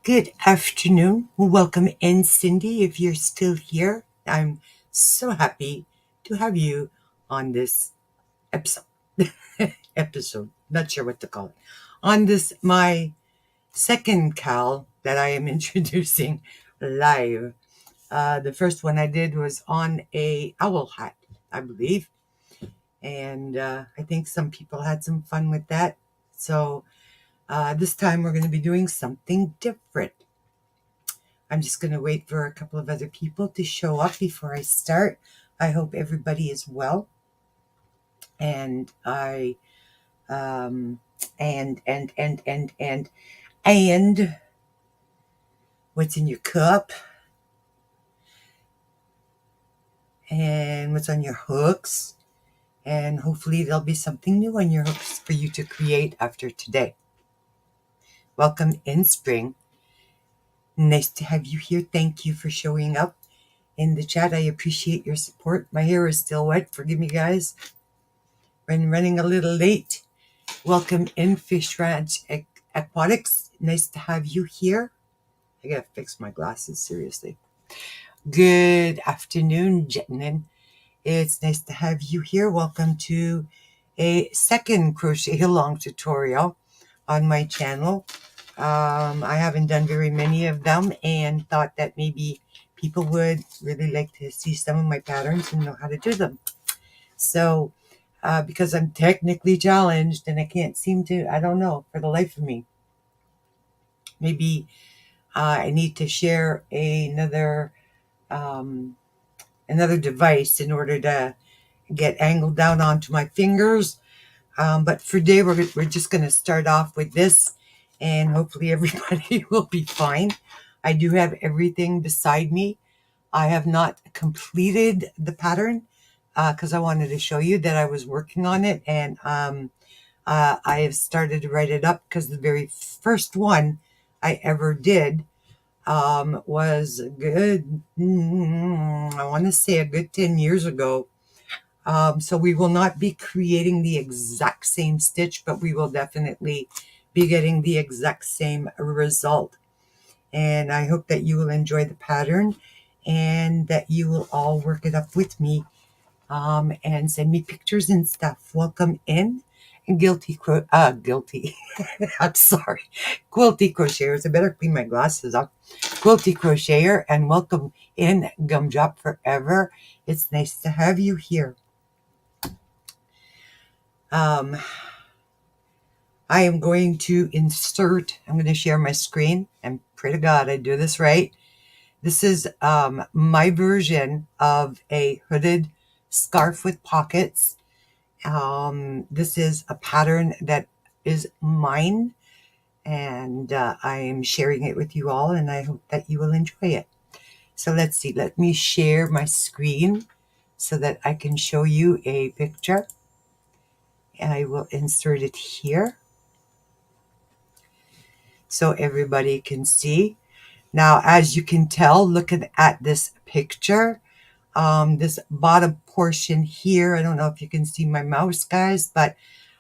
Good afternoon. Welcome in, Cindy. If you're still here, I'm so happy to have you on this episode. Not sure what to call it. On this, my second cal that I am introducing live. The first one I did was on a owl hat, I believe. And I think some people had some fun with that. So this time we're going to be doing something different. I'm just going to wait for a couple of other people to show up before I start. I hope everybody is well. And I and what's in your cup and what's on your hooks, and hopefully there'll be something new on your hooks for you to create after today. Welcome in, Spring. Nice to have you here. Thank you for showing up in the chat. I appreciate your support. My hair is still wet. Forgive me, guys. I'm running a little late. Welcome in, Fish Ranch Aquatics. Nice to have you here. I gotta fix my glasses, seriously. Good afternoon, gentlemen. It's nice to have you here. Welcome to a second crochet along tutorial on my channel. I haven't done very many of them and thought that maybe people would really like to see some of my patterns and know how to do them. So, because I'm technically challenged and I can't seem to, I don't know, for the life of me. Maybe I need to share another device in order to get angled down onto my fingers. But for today, we're just going to start off with this, and hopefully everybody will be fine. I do have everything beside me. I have not completed the pattern because I wanted to show you that I was working on it, and I have started to write it up because the very first one I ever did was good, I want to say a good 10 years ago. So we will not be creating the exact same stitch, but we will definitely be getting the exact same result. And I hope that you will enjoy the pattern and that you will all work it up with me and send me pictures and stuff. Welcome in. Guilty. I'm sorry. Quilty Crocheters. I better clean my glasses up. Quilty Crocheter, and welcome in, Gumdrop Forever. It's nice to have you here. I am going to I'm going to share my screen, and pray to God I do this right. This is my version of a hooded scarf with pockets. This is a pattern that is mine, and I am sharing it with you all, and I hope that you will enjoy it. So let's see. Let me share my screen so that I can show you a picture. I will insert it here so everybody can see. Now, as you can tell, looking at this picture, this bottom portion here, I don't know if you can see my mouse, guys, but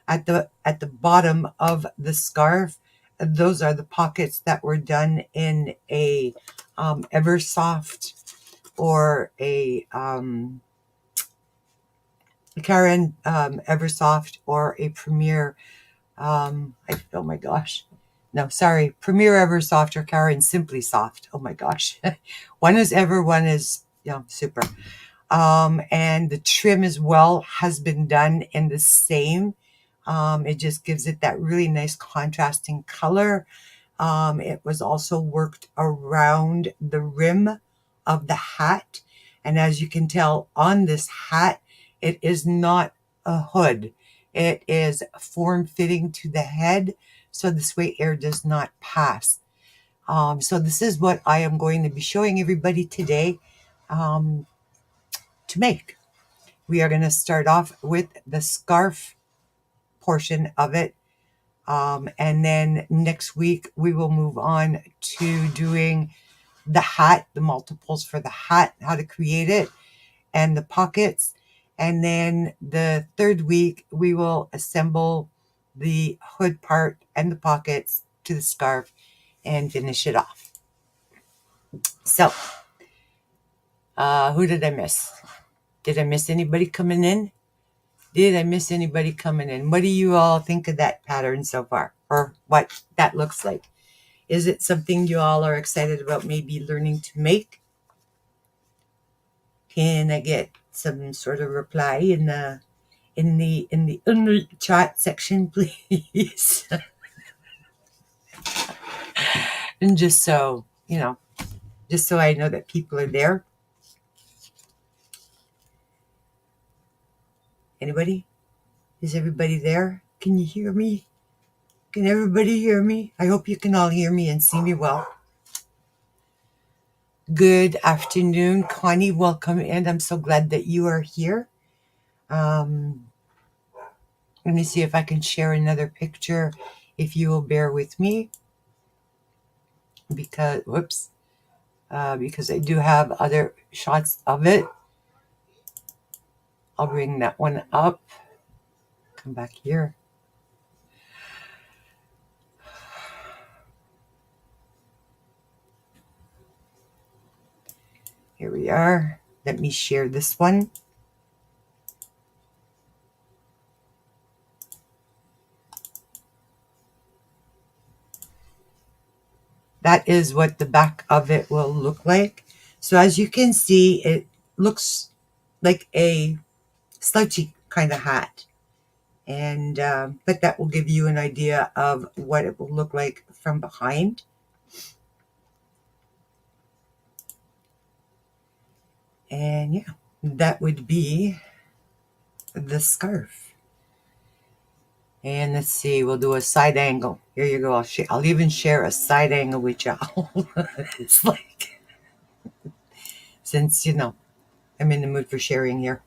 at the bottom of the scarf, those are the pockets that were done in a Eversoft or a Karen Eversoft or a Premier. Oh my gosh. No, sorry. Premier Eversoft or Karen Simply Soft. Oh my gosh. One is Ever, one is super. And the trim as well has been done in the same. It just gives it that really nice contrasting color. It was also worked around the rim of the hat. And as you can tell on this hat, it is not a hood. It is form-fitting to the head, so this way air does not pass. So this is what I am going to be showing everybody today to make. We are going to start off with the scarf portion of it. And then next week we will move on to doing the hat, the multiples for the hat, how to create it, and the pockets. And then the third week we will assemble the hood part and the pockets to the scarf. and finish it off. So, who did I miss? Did I miss anybody coming in? Did I miss anybody coming in? What do you all think of that pattern so far? Or what that looks like? Is it something you all are excited about maybe learning to make? Can I get some sort of reply in the chat section, please? And just so, just so I know that people are there. Anybody? Is everybody there? Can you hear me? Can everybody hear me? I hope you can all hear me and see me well. Good afternoon, Connie. Welcome in. I'm so glad that you are here. Let me see if I can share another picture, if you will bear with me. Because I do have other shots of it. I'll bring that one up. Come back here. Here we are. Let me share this one. That is what the back of it will look like. So as you can see, it looks like a slouchy kind of hat. And but that will give you an idea of what it will look like from behind. And yeah, that would be the scarf. And let's see, we'll do a side angle. Here you go. I'll even share a side angle with y'all. It's like, since, I'm in the mood for sharing here.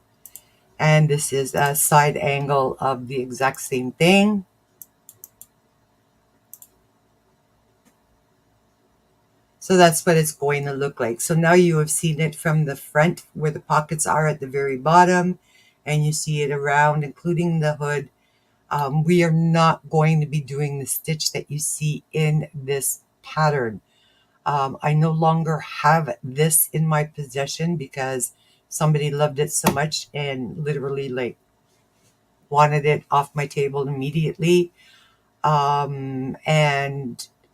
And this is a side angle of the exact same thing. So that's what it's going to look like. So now you have seen it from the front where the pockets are at the very bottom, and you see it around, including the hood. We are not going to be doing the stitch that you see in this pattern. I no longer have this in my possession because somebody loved it so much and literally wanted it off my table immediately. And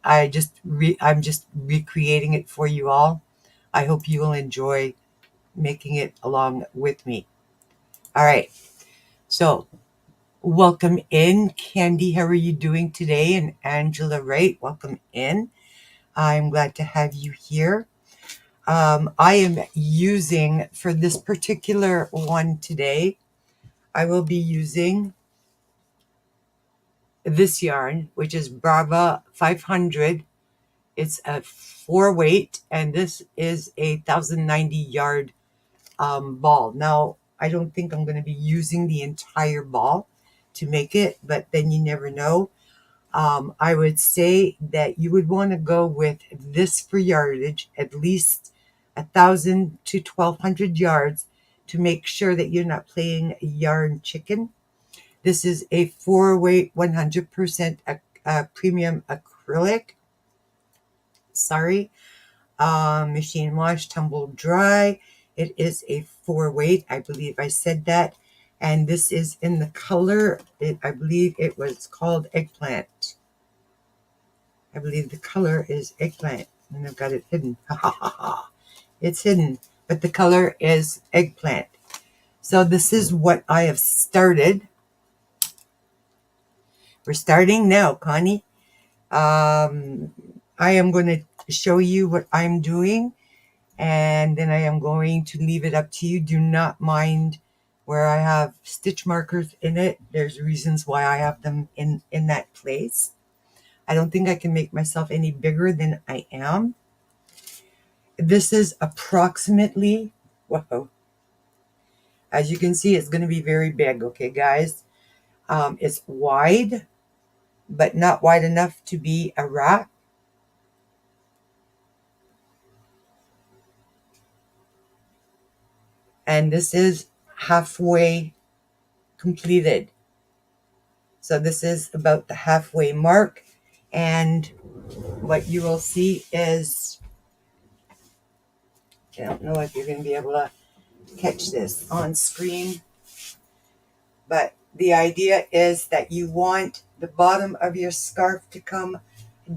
I'm just recreating it for you all. I hope you will enjoy making it along with me. All right. So welcome in, Candy. How are you doing today? And Angela Wright, welcome in. I'm glad to have you here. I am using, for this particular one today, I will be using this yarn, which is Brava 500. It's a 4-weight, and this is a 1090 yard ball. Now, I don't think I'm going to be using the entire ball to make it, but then you never know. I would say that you would want to go with this for yardage, at least 1,000 to 1,200 yards, to make sure that you're not playing yarn chicken. This is a 4-weight, 100% premium acrylic. Sorry. Machine wash, tumble dry. It is a 4-weight. I believe I said that. And this is in the color, I believe it was called eggplant. I believe the color is eggplant. And I've got it hidden. It's hidden. But the color is eggplant. So this is what I have started. We're starting now, Connie. I am going to show you what I'm doing, and then I am going to leave it up to you. Do not mind where I have stitch markers in it. There's reasons why I have them in that place. I don't think I can make myself any bigger than I am. This is approximately, whoa, as you can see, it's going to be very big, okay, guys? It's wide, but not wide enough to be a wrap. And this is halfway completed. So this is about the halfway mark. And what you will see is, I don't know if you're going to be able to catch this on screen, but the idea is that you want the bottom of your scarf to come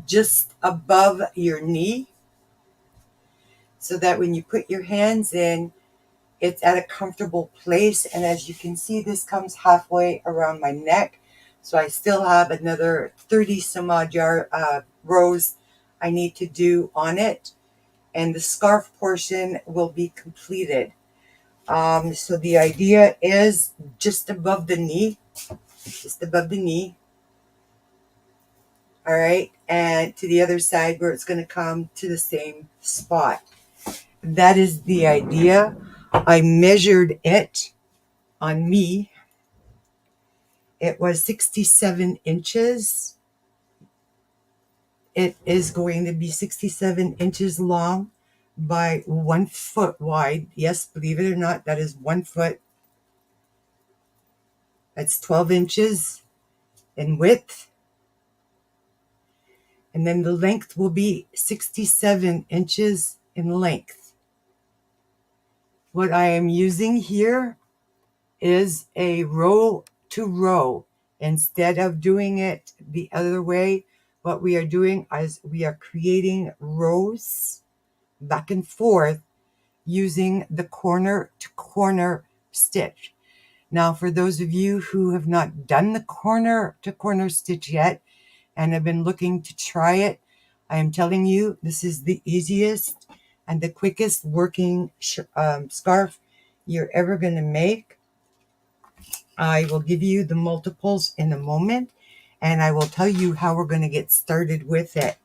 just above your knee, so that when you put your hands in, it's at a comfortable place. And as you can see, this comes halfway around my neck. So I still have another 30 some odd rows I need to do on it. And the scarf portion will be completed. So the idea is just above the knee, just above the knee. All right. And to the other side where it's going to come to the same spot. That is the idea. I measured it on me. It was 67 inches. It is going to be 67 inches long by 1 foot wide. Yes, believe it or not, that is 1 foot. That's 12 inches in width. And then the length will be 67 inches in length. What I am using here is a row to row. Instead of doing it the other way, what we are doing is we are creating rows back and forth using the corner to corner stitch. Now, for those of you who have not done the corner to corner stitch yet and have been looking to try it, I am telling you, this is the easiest and the quickest working scarf you're ever going to make. I will give you the multiples in a moment, and I will tell you how we're going to get started with it.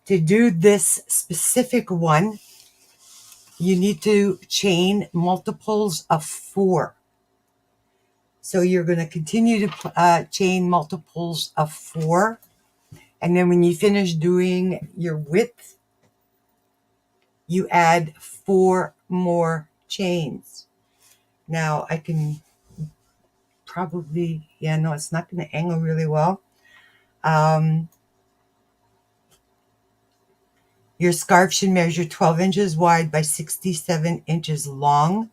To do this specific one, you need to chain multiples of 4. So you're going to continue to chain multiples of 4. And then when you finish doing your width, you add 4 more chains. Now I can probably, yeah, no, it's not going to angle really well. Your scarf should measure 12 inches wide by 67 inches long,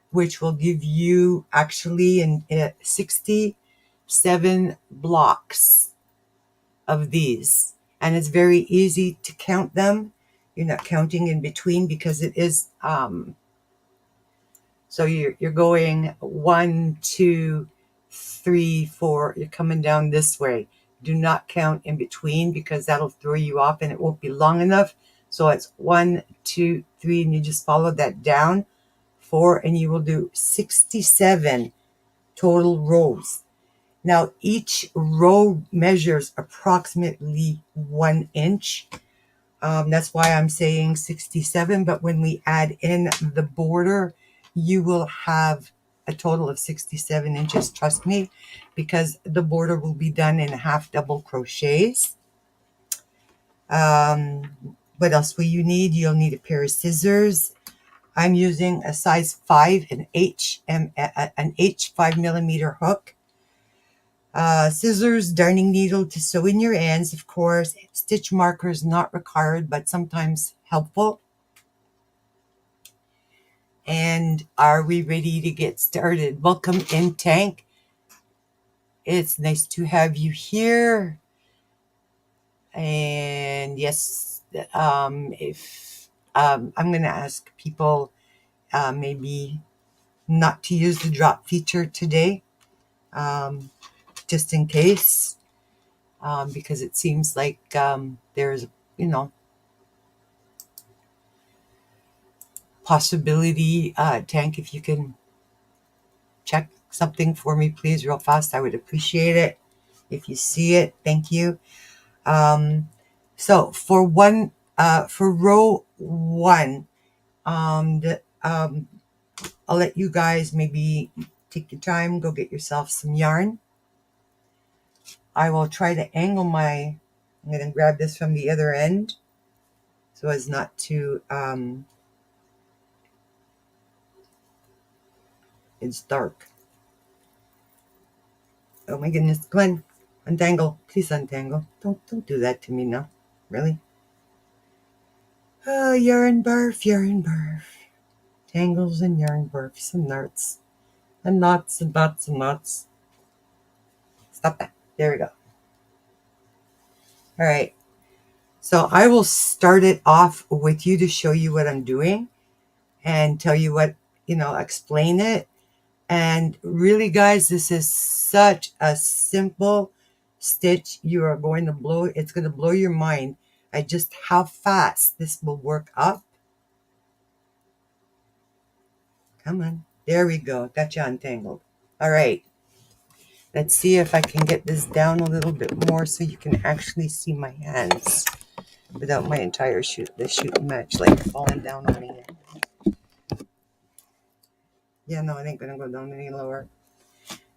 which will give you actually 67 blocks of these. And it's very easy to count them. You're not counting in between because it is, so you're going 1, 2, 3, 4, you're coming down this way. Do not count in between because that'll throw you off and it won't be long enough. So it's 1, 2, 3, and you just follow that down. 4, and you will do 67 total rows. Now each row measures approximately 1 inch. That's why I'm saying 67, but when we add in the border, you will have a total of 67 inches, trust me, because the border will be done in half double crochets. What else will you need? You'll need a pair of scissors. I'm using a size 5, an H-5mm hook. Scissors, darning needle to sew in your ends, of course. Stitch markers not required, but sometimes helpful. And are we ready to get started? Welcome in, Tank. It's nice to have you here. And yes, if I'm going to ask people maybe not to use the drop feature today, just in case, because it seems like there's, possibility. Tank, if you can check something for me, please, real fast, I would appreciate it. If you see it, thank you. So for row 1, I'll let you guys maybe take your time, go get yourself some yarn. I will try to angle I'm going to grab this from the other end so as not to, it's dark. Oh my goodness, Glenn, Untangle. Please untangle. Don't do that to me now. Really? Oh, yarn barf, yarn barf. Tangles and yarn barfs and knots. And knots and knots and knots. Stop that. There we go. All right. So I will start it off with you to show you what I'm doing and tell you what, explain it. And really, guys, this is such a simple stitch. You are going to it's going to blow your mind at just how fast this will work up. Come on. There we go. Got you untangled. All right. Let's see if I can get this down a little bit more so you can actually see my hands without my entire the shooting match like falling down on me. Yeah, no, it ain't going to go down any lower.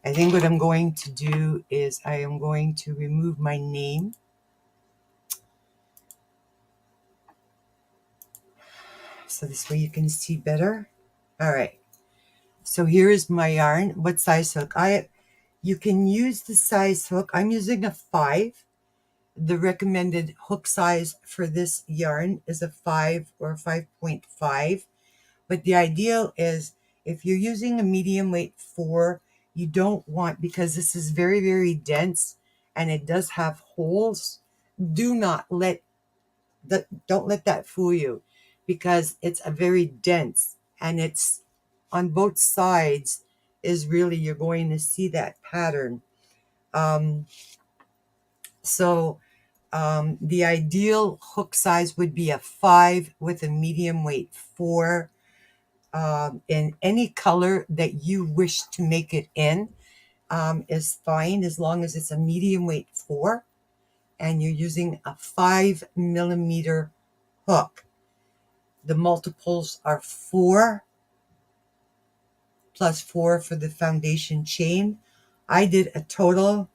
I think what I'm going to do is I am going to remove my name. So this way you can see better. All right. So here's my yarn. What size hook? You can use the size hook. I'm using a 5. The recommended hook size for this yarn is a 5 or 5.5. But the ideal is if you're using a medium weight 4, you don't want, because this is very, very dense and it does have holes. Don't let that fool you, because it's a very dense, and it's on both sides is really, you're going to see that pattern. The ideal hook size would be a 5 with a medium weight 4, in any color that you wish to make it in, is fine, as long as it's a medium weight 4 and you're using a 5mm hook. The multiples are 4 plus 4 for the foundation chain. I did a total.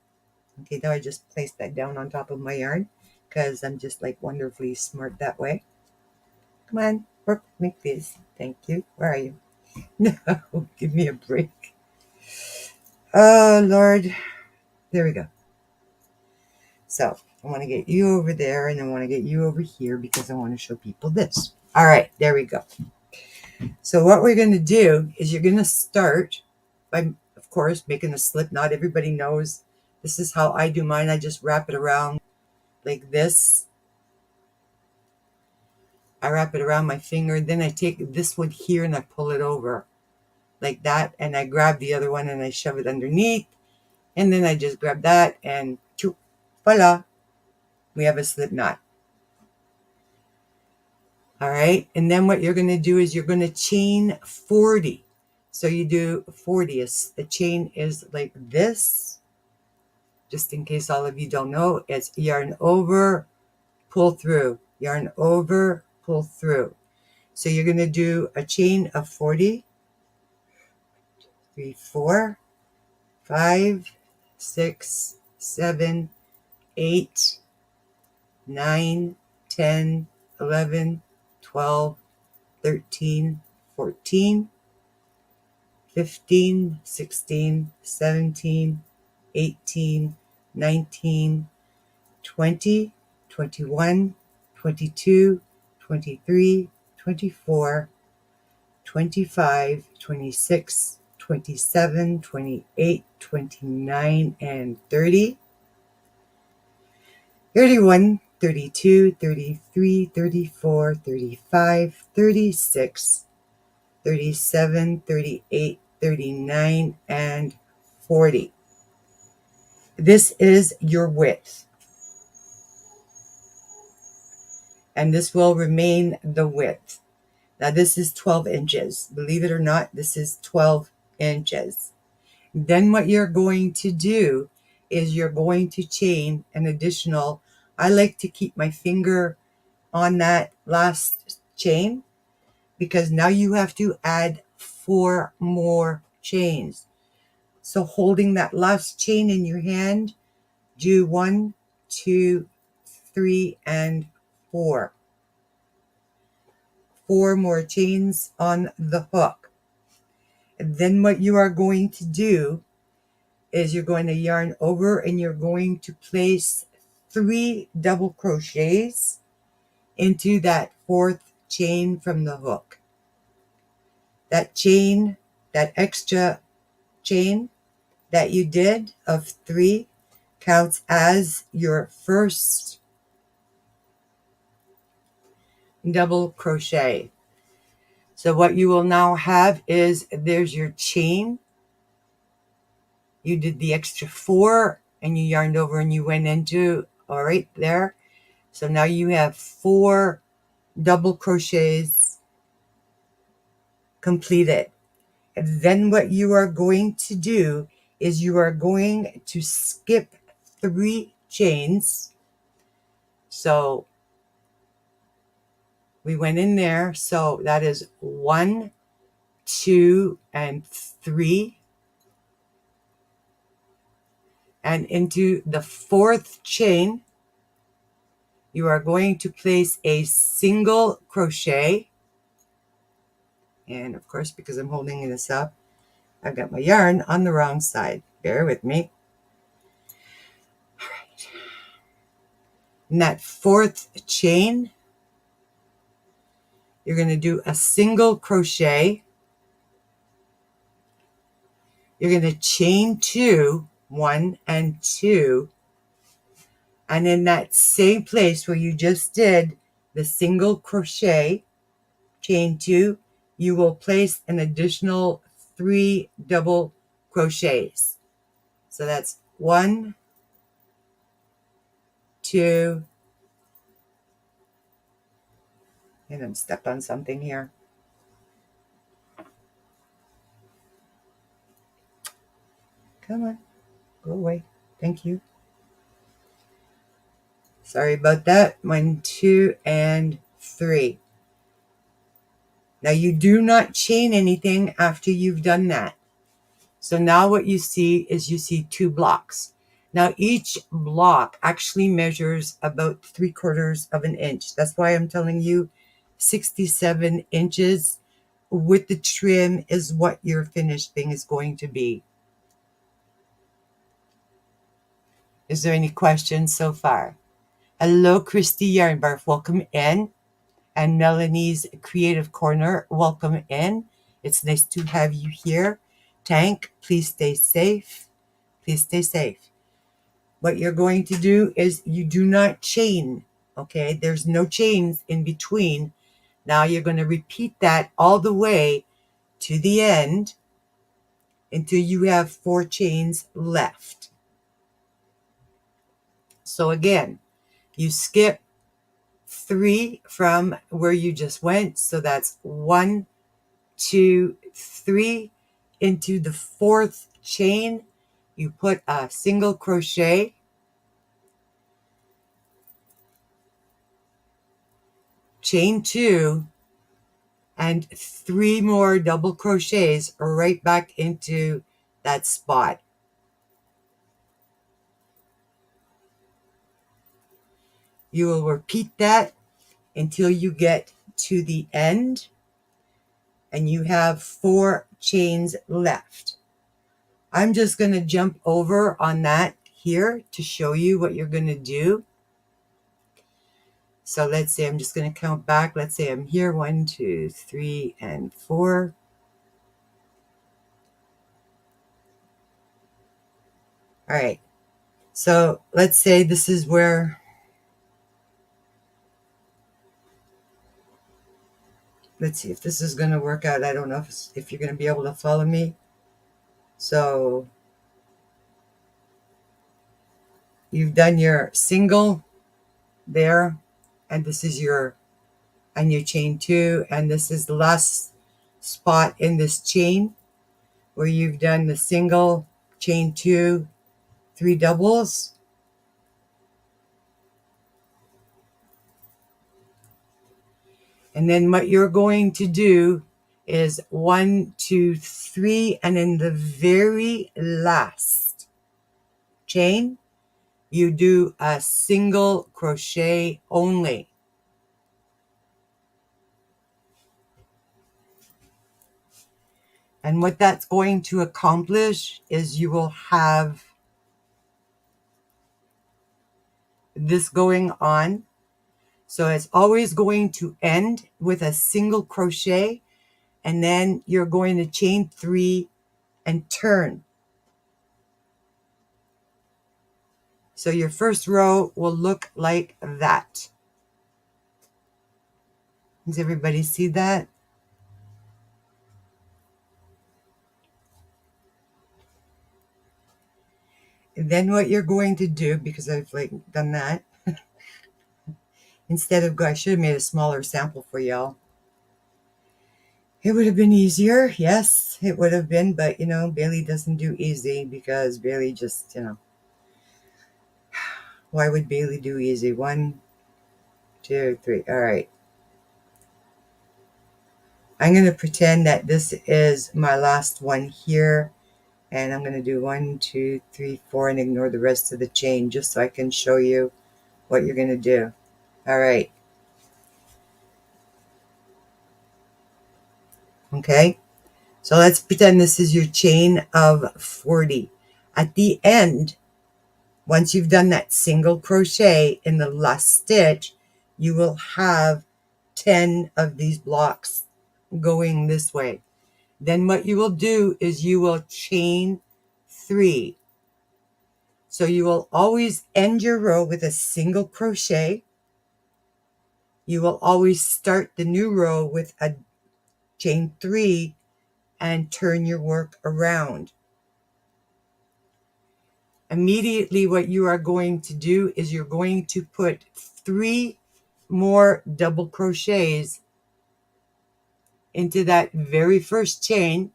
Okay, now I just placed that down on top of my yarn because I'm just like wonderfully smart that way. Come on, work with me, please. Thank you. Where are you? No, give me a break. Oh, Lord. There we go. So I want to get you over there, and I want to get you over here because I want to show people this. All right, there we go. So what we're going to do is you're going to start by, of course, making a slip knot. Everybody knows this is how I do mine. I just wrap it around like this. I wrap it around my finger. Then I take this one here and I pull it over like that. And I grab the other one and I shove it underneath. And then I just grab that and voila, we have a slip knot. All right. And then what you're going to do is you're going to chain 40. So you do 40. A chain is like this. Just in case all of you don't know, it's yarn over, pull through, yarn over, pull through. So you're going to do a chain of 40, 3, 4, 5, 6, 7, 8, 9, 10, 11, 12, 13, 14, 15, 16, 17, 18, 19, 20, 21, 22, 23, 24, 25, 26, 27, 28, 29, and 30, 31, 32, 33, 34, 35, 36, 37, 38, 39, and 40. This is your width. And this will remain the width. Now this is 12 inches. Believe it or not, this is 12 inches. Then what you're going to do is you're going to chain an additional, I like to keep my finger on that last chain because now you have to add 4 more chains. So holding that last chain in your hand, do 1, 2, 3, and 4. 4 more chains on the hook. And then what you are going to do is you're going to yarn over and you're going to place 3 double crochets into that 4th chain from the hook. That chain, that extra chain that you did of 3 counts as your first double crochet. So what you will now have is there's your chain. You did the extra 4 and you yarned over and you went into, all right, there. So now you have 4 double crochets completed. And then what you are going to do is you are going to skip 3 chains. So we went in there. So that is 1, 2, and 3. And into the 4th chain, you are going to place a single crochet. And of course, because I'm holding this up, I've got my yarn on the wrong side. Bear with me. All right. In that 4th chain, you're going to do a single crochet. You're going to chain 2, 1 and 2. And in that same place where you just did the single crochet, chain 2, you will place an additional 3 double crochets. So that's 1, 2, and I'm stepped on something here. Come on, go away. Thank you. Sorry about that. 1, 2, and 3. Now you do not chain anything after you've done that. So now what you see is you see 2 blocks. Now each block actually measures about 3/4 of an inch. That's why I'm telling you 67 inches with the trim is what your finished thing is going to be. Is there any questions so far? Hello, Christy Yarnbarf, welcome in. And Melanie's Creative Corner, welcome in. It's nice to have you here. Tank, please stay safe. Please stay safe. What you're going to do is you do not chain, okay? There's no chains in between. Now you're going to repeat that all the way to the end until you have 4 chains left. So again, you skip 3 from where you just went. So that's 1, 2, 3. Into the 4th chain, you put a single crochet, chain 2, and 3 more double crochets right back into that spot. You will repeat that until you get to the end and you have 4 chains left. I'm just going to jump over on that here to show you what you're going to do. So let's say I'm just going to count back. Let's say I'm here, 1, 2, 3, and 4. All right. So let's say this is where, let's see if this is going to work out. I don't know if you're going to be able to follow me. So you've done your single there, and this is your, and you chain 2, and this is the last spot in this chain where you've done the single, chain 2, 3 doubles. And then what you're going to do is 1, 2, 3, and in the very last chain, you do a single crochet only. And what that's going to accomplish is you will have this going on. So it's always going to end with a single crochet, and then you're going to chain 3 and turn. So your first row will look like that. Does everybody see that? And then what you're going to do, because I've done that, instead of I should have made a smaller sample for y'all. It would have been easier. Yes, it would have been. But, Bailey doesn't do easy because Bailey just, why would Bailey do easy? 1, 2, 3. All right. I'm going to pretend that this is my last one here. And I'm going to do 1, 2, 3, 4 and ignore the rest of the chain just so I can show you what you're going to do. All right. Okay. So let's pretend this is your chain of 40. At the end, once you've done that single crochet in the last stitch, you will have 10 of these blocks going this way. Then what you will do is you will chain 3. So you will always end your row with a single crochet. You will always start the new row with a chain 3 and turn your work around. Immediately what you are going to do is you're going to put 3 more double crochets into that very first chain.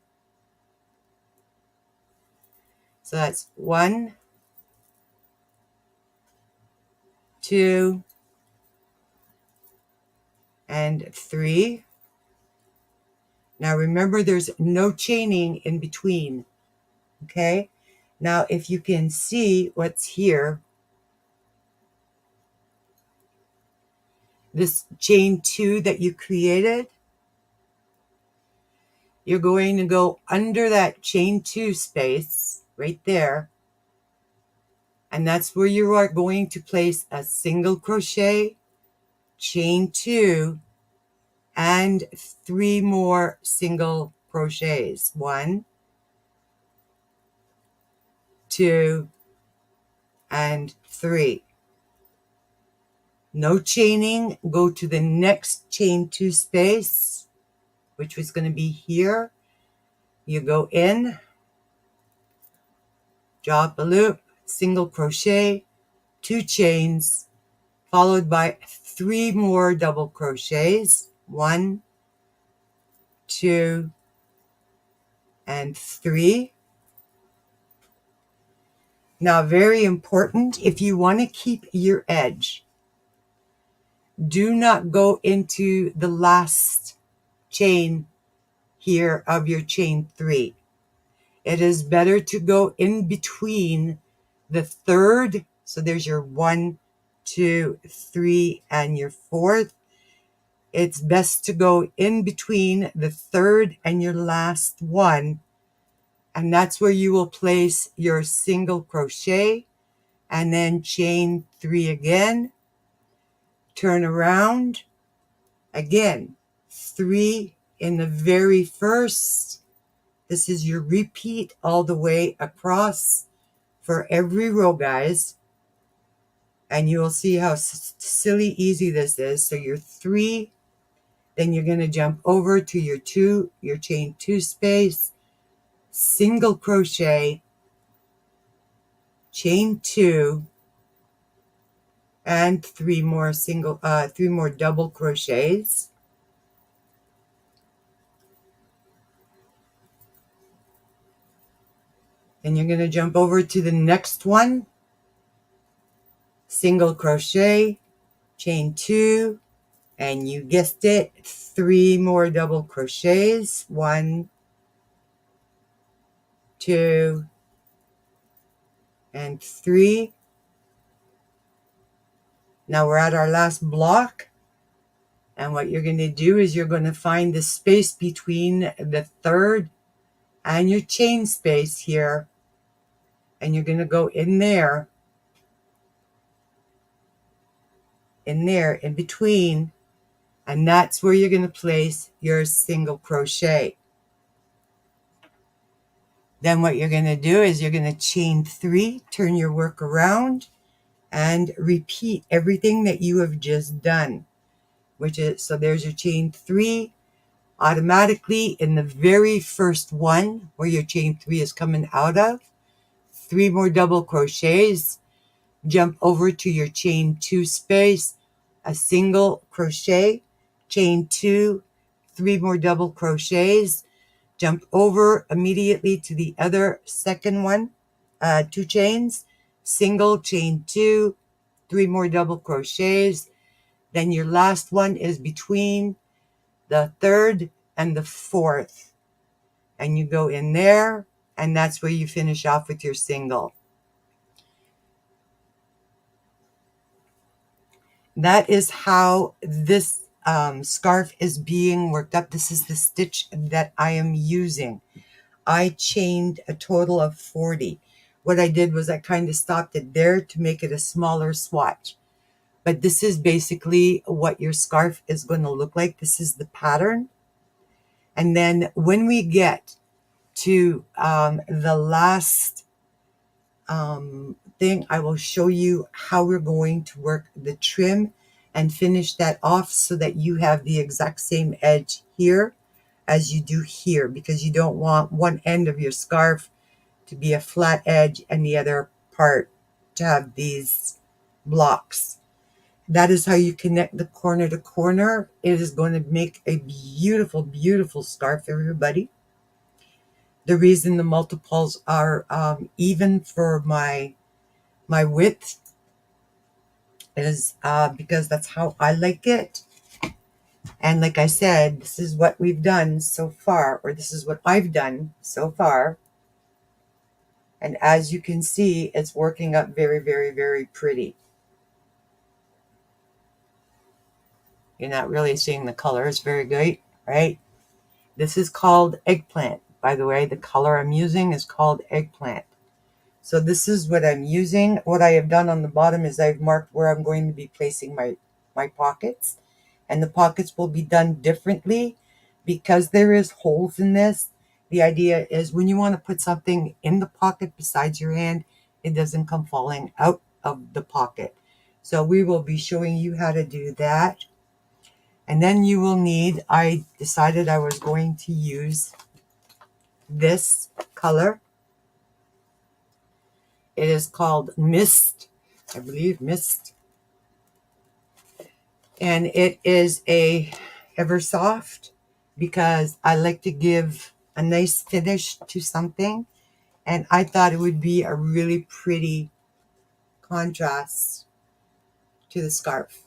So that's 1, 2, and 3. Now remember, there's no chaining in between. Okay? Now if you can see what's here, this chain 2 that you created, you're going to go under that chain 2 space right there, and that's where you are going to place a single crochet, chain 2, and 3 more single crochets. 1, 2, and 3. No chaining. Go to the next chain 2 space, which was going to be here. You go in, drop a loop, single crochet, 2 chains, followed by 3 more double crochets. 1, 2, and 3. Now, very important, if you want to keep your edge, do not go into the last chain here of your chain 3. It is better to go in between the third. So there's your 1, 2, 3, and your 4th. It's best to go in between the third and your last one. And that's where you will place your single crochet and then chain 3 again. Turn around. Again, 3 in the very first. This is your repeat all the way across for every row, guys. And you will see how silly easy this is. So your 3, then you're going to jump over to your 2, your chain 2 space, single crochet, chain 2, and 3 more double crochets. Then you're going to jump over to the next one, single crochet, chain 2, and you guessed it, 3 more double crochets. 1, 2, and 3. Now we're at our last block. And what you're going to do is you're going to find the space between the third and your chain space here, and you're going to go in there, in between, and that's where you're going to place your single crochet. Then what you're going to do is you're going to chain 3, turn your work around, and repeat everything that you have just done, which is, so there's your chain 3. Automatically in the very first one where your chain 3 is coming out of, 3 more double crochets, jump over to your chain 2 space, a single crochet, chain 2, 3 more double crochets, jump over immediately to the other second one, 2 chains, single, chain 2, 3 more double crochets. Then your last one is between the third and the fourth, and you go in there, and that's where you finish off with your single. That is how this scarf is being worked up. This is the stitch that I am using. I chained a total of 40. What I did was I kind of stopped it there to make it a smaller swatch. But this is basically what your scarf is going to look like. This is the pattern. And then when we get to the last thing, I will show you how we're going to work the trim and finish that off so that you have the exact same edge here as you do here, because you don't want one end of your scarf to be a flat edge and the other part to have these blocks. That is how you connect the corner to corner. It is going to make a beautiful, beautiful scarf, everybody. The reason the multiples are even for my width is because that's how I like it. And like I said, this is what we've done so far, or this is what I've done so far. And as you can see, it's working up very, very, very pretty. You're not really seeing the colors very good, right? This is called eggplant. By the way, the color I'm using is called eggplant. So this is what I'm using. What I have done on the bottom is I've marked where I'm going to be placing my pockets. And the pockets will be done differently because there is holes in this. The idea is when you want to put something in the pocket besides your hand, it doesn't come falling out of the pocket. So we will be showing you how to do that. And then you will need, I decided I was going to use this color. It is called Mist, I believe, Mist. And it is a Eversoft because I like to give a nice finish to something. And I thought it would be a really pretty contrast to the scarf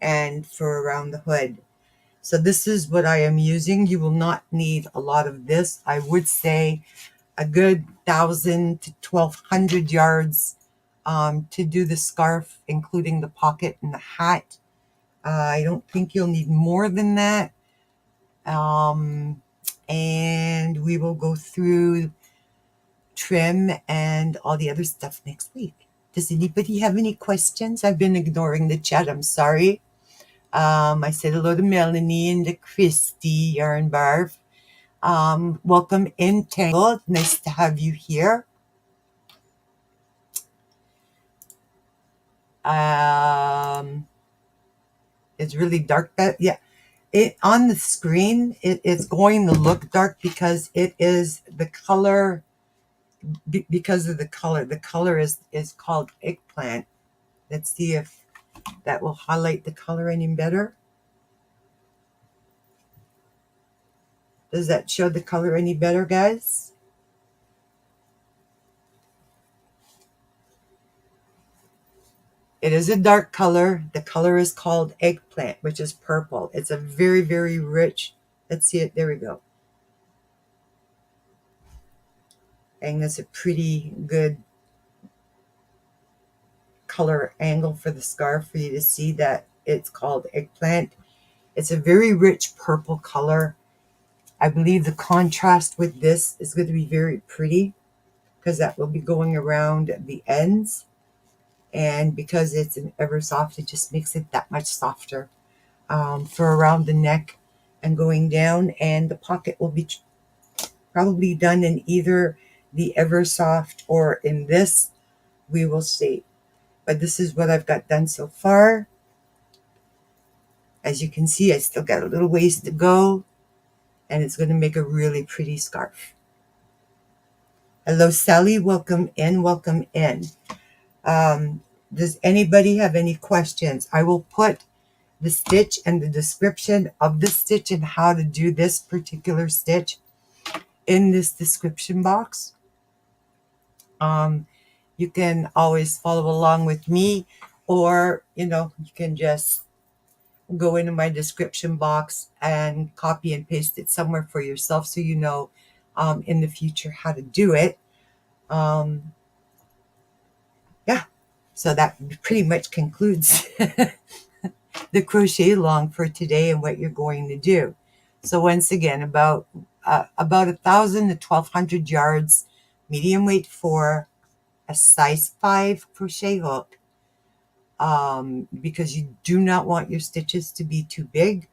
and for around the hood. So this is what I am using. You will not need a lot of this. I would say a good 1,000 to 1,200 yards to do the scarf, including the pocket and the hat. I don't think you'll need more than that. And we will go through trim and all the other stuff next week. Does anybody have any questions? I've been ignoring the chat. I'm sorry. I said hello to Melanie and to Christy Yarn Barf. Welcome in, Tangled. Nice to have you here. It's really dark. Yeah, it on the screen. It's going to look dark because it is the color. Because of the color. The color is called eggplant. Let's see if that will highlight the color any better. Does that show the color any better, guys? It is a dark color. The color is called eggplant, which is purple. It's a very, very rich. Let's see it. There we go. And that's a pretty good color angle for the scarf for you to see that it's called eggplant. It's a very rich purple color. I believe the contrast with this is going to be very pretty because that will be going around the ends. And because it's an Eversoft, it just makes it that much softer for around the neck and going down. And the pocket will be probably done in either the Eversoft or in this. We will see. But this is what I've got done so far. As you can see, I still got a little ways to go. And it's going to make a really pretty scarf. Hello, Sally. Welcome in. Welcome in. Does anybody have any questions? I will put the stitch and the description of the stitch and how to do this particular stitch in this description box. You can always follow along with me, or you can just go into my description box and copy and paste it somewhere for yourself so you know in the future how to do it. Yeah, so that pretty much concludes the crochet along for today and what you're going to do. So once again, about 1,000 to 1,200 yards, medium weight 4, a size 5 crochet hook, because you do not want your stitches to be too big.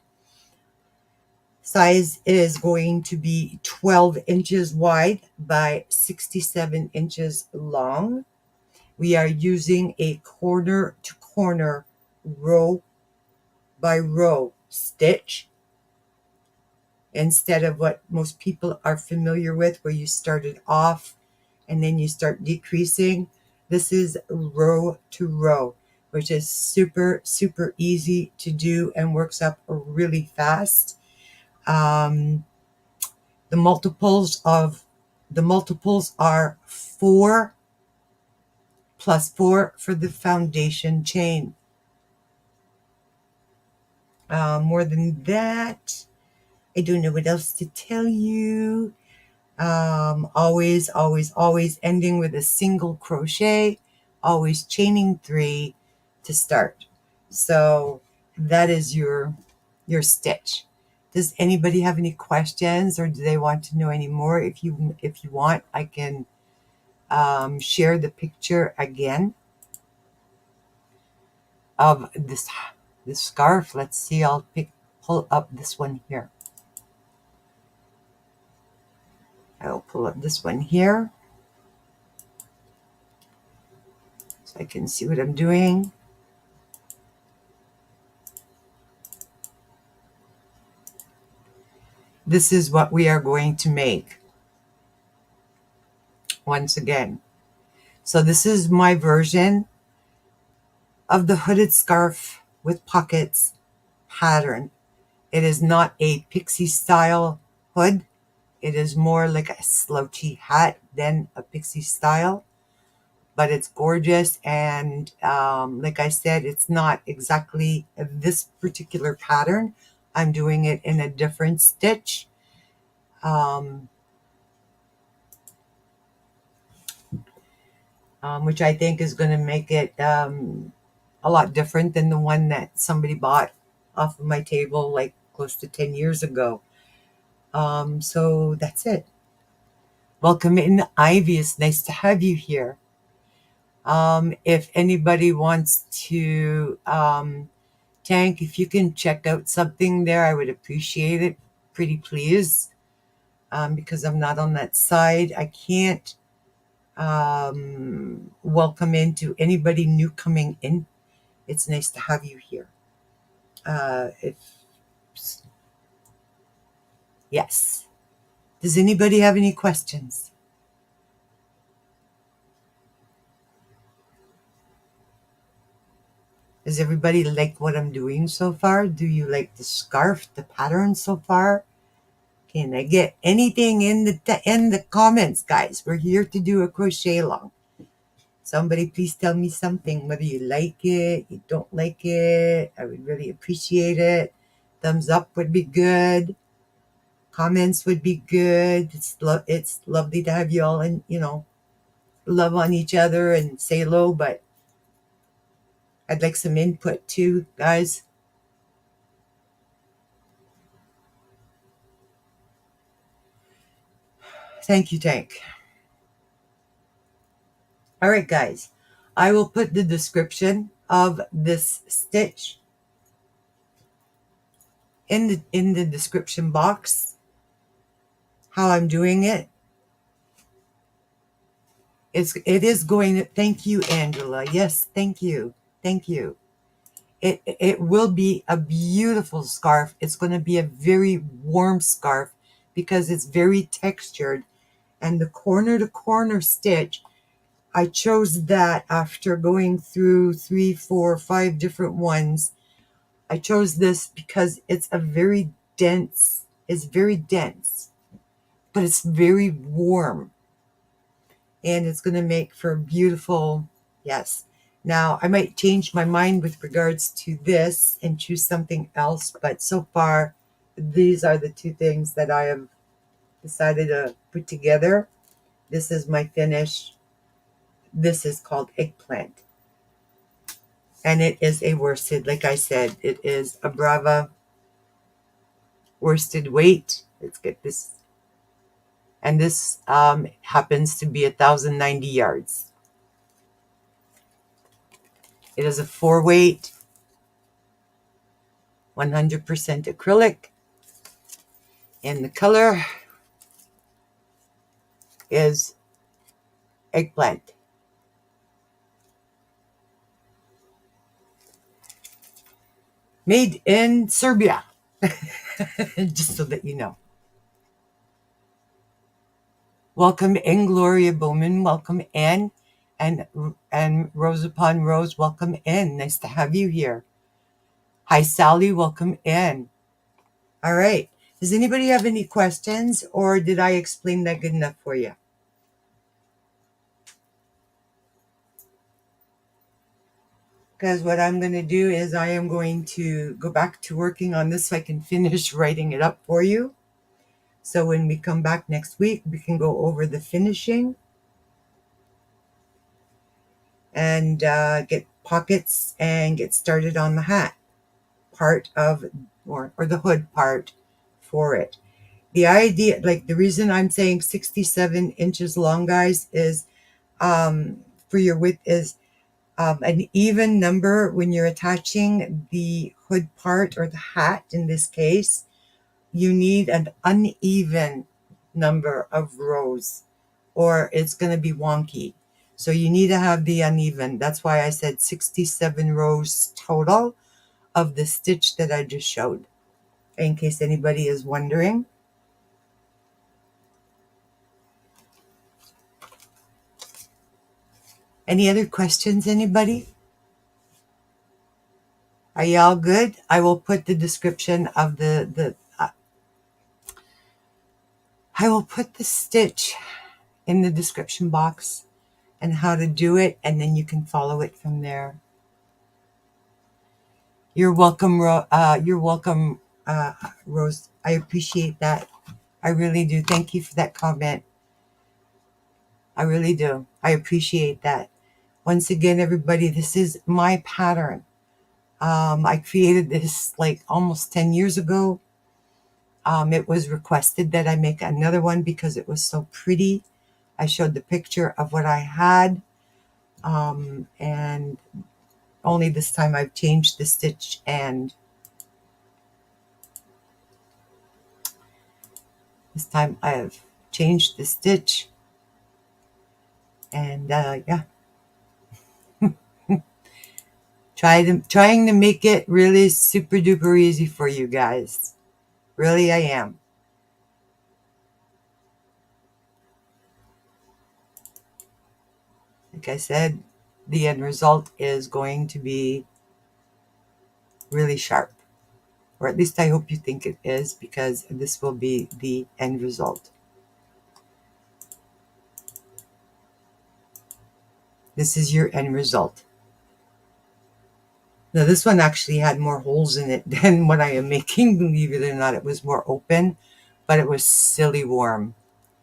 Size is going to be 12 inches wide by 67 inches long. We are using a corner to corner, row by row stitch instead of what most people are familiar with, where you started off and then you start decreasing. This is row to row, which is super, super easy to do and works up really fast. The multiples are 4 plus 4 for the foundation chain. More than that, I don't know what else to tell you. Always, always, always ending with a single crochet, always chaining 3 to start. So that is your stitch. Does anybody have any questions, or do they want to know any more? If you want, I can share the picture again of this scarf. Let's see. I'll pull up this one here. I'll pull up this one here so I can see what I'm doing. This is what we are going to make once again. So this is my version of the hooded scarf with pockets pattern. It is not a pixie style hood. It is more like a slouchy hat than a pixie style, but it's gorgeous. And like I said, it's not exactly this particular pattern. I'm doing it in a different stitch. Which I think is going to make it a lot different than the one that somebody bought off of my table like close to 10 years ago. So that's it. Welcome in, Ivy. It's nice to have you here. If anybody wants to, Tank, if you can check out something there, I would appreciate it. Pretty please. Because I'm not on that side. I can't welcome into anybody new coming in. It's nice to have you here. Yes. Does anybody have any questions? Does everybody like what I'm doing so far? Do you like the scarf, the pattern so far? Can I get anything in the comments, guys? We're here to do a crochet along. Somebody please tell me something, whether you like it, you don't like it. I would really appreciate it. Thumbs up would be good. Comments would be good. It's lovely to have you all and love on each other and say hello, but I'd like some input too, guys. Thank you, Tank. All right, guys. I will put the description of this stitch in the description box. How I'm doing it. It is going to, thank you, Angela. Yes, thank you. Thank you. It will be a beautiful scarf. It's going to be a very warm scarf because it's very textured. And the corner to corner stitch, I chose that after going through 3, 4, 5 different ones. I chose this because it's very dense, but it's very warm. And it's going to make for beautiful, yes. Now, I might change my mind with regards to this and choose something else, but so far, these are the two things that I have decided to put together. This is my finish. This is called Eggplant. And it is a worsted, like I said, it is a Brava worsted weight. Let's get this. And this happens to be 1,090 yards. It is a 4-weight, 100% acrylic, and the color is Eggplant. Made in Serbia, just so that you know. Welcome in, Gloria Bowman. Welcome in, and Rose upon Rose. Welcome in. Nice to have you here. Hi, Sally. Welcome in. All right. Does anybody have any questions, or did I explain that good enough for you? Because what I'm going to do is I am going to go back to working on this so I can finish writing it up for you. So when we come back next week, we can go over the finishing and get pockets and get started on the hat part of, or the hood part for it. The idea, like the reason I'm saying 67 inches long, guys, is for your width is an even number when you're attaching the hood part or the hat. In this case, you need an uneven number of rows or it's going to be wonky. So you need to have the uneven. That's why I said 67 rows total of the stitch that I just showed, in case anybody is wondering. Any other questions, anybody? Are y'all good? I will put the description of I will put the stitch in the description box and how to do it, and then you can follow it from there. You're welcome, Rose. I appreciate that. I really do. Thank you for that comment. I really do. I appreciate that. Once again, everybody, this is my pattern. I created this like almost 10 years ago. It was requested that I make another one because it was so pretty. I showed the picture of what I had. And only this time I've changed the stitch, and this time I've changed the stitch, and yeah. Trying to make it really super duper easy for you guys. Really, I am. Like I said, the end result is going to be really sharp. Or at least I hope you think it is, because this will be the end result. This is your end result. Now, this one actually had more holes in it than what I am making. Believe it or not, it was more open, but it was silly warm.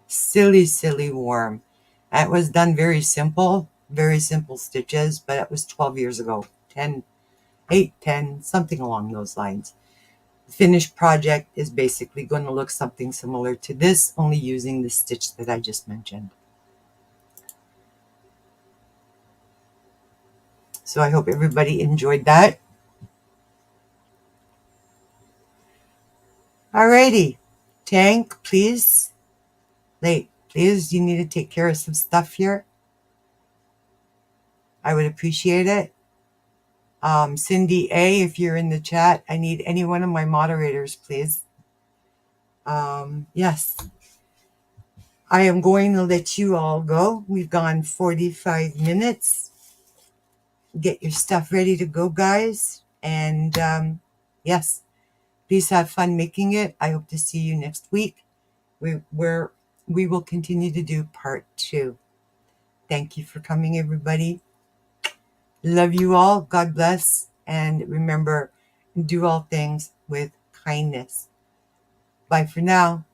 Silly warm. And it was done very simple stitches, but it was 12 years ago. 10, 8, 10, something along those lines. The finished project is basically going to look something similar to this, only using the stitch that I just mentioned. So I hope everybody enjoyed that. Alrighty, Tank, please. Please, you need to take care of some stuff here. I would appreciate it. Cindy A, if you're in the chat, I need any one of my moderators, please. Yes, I am going to let you all go. We've gone 45 minutes. Get your stuff ready to go, guys. And yes, please have fun making it. I hope to see you next week. We will continue to do part 2. Thank you for coming, everybody. Love you all. God bless. And remember, do all things with kindness. Bye for now.